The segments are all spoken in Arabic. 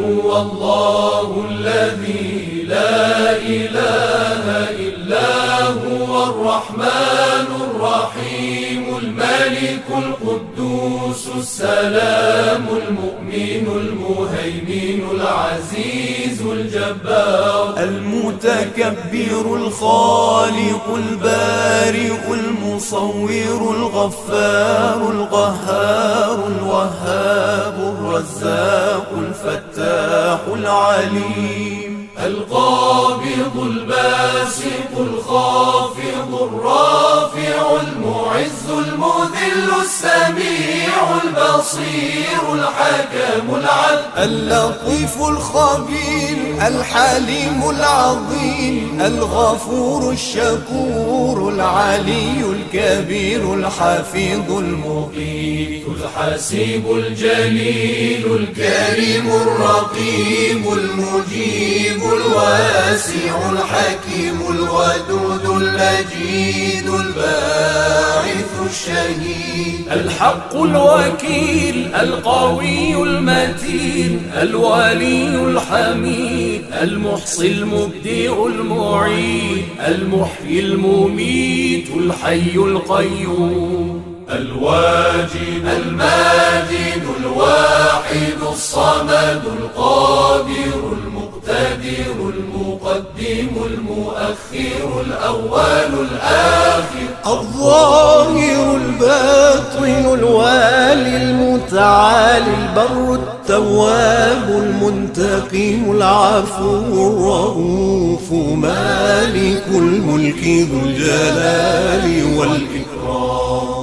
هو الله الذي لا إله إلا هو الرحمن الرحيم الملك القدوس السلام المؤمن المهيمن العزيز الجبار المتكبر الخالق البارئ المصور الغفار القهار الوهاب الرزاق الفتاح العليم القابض الباسط الخافض الرافع المعز المذل السميع البصير الحكم العدل اللطيف الخبير الحليم العظيم الغفور الشكور العلي الكبير الحفيظ المقيت الحسيب الجليل الكريم الرقيب المجيب الواسع الحكيم الودود المجيد الباعث الشهيد الحق الوكيل القوي المتين الولي الحميد المحصي المبدئ المعيد المحيي المميت الحي القيوم الواجد الماجد الواحد الصمد القادر المقتدر المقدم المؤخر الأول الآخر الظاهر الباطن الوالي المتعالي البر التواب المنتقم العفو الرؤوف مالك الملك ذو الجلال والإكرام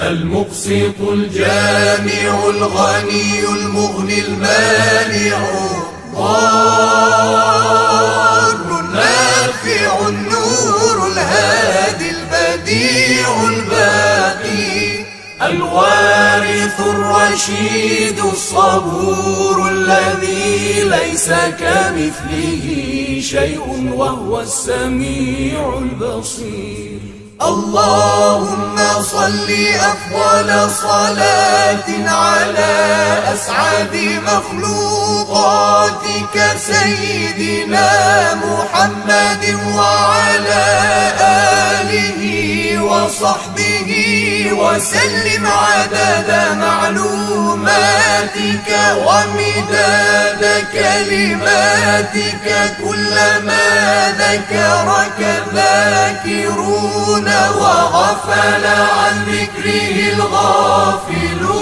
المقسط الجامع الغني المغني المانع الضار النافع النور الهادي البديع الباقي الوارث الرشيد الصبور الذي ليس كمثله شيء وهو السميع البصير اللهم صل أفضل صلاة على أسعد مخلوقاتك سيدنا محمد وعلى آله وصحبه وسلم عدد معلوماتك ومداد كلماتك كلما ذكرك الذاكرون وغفل عن ذكره الغافلون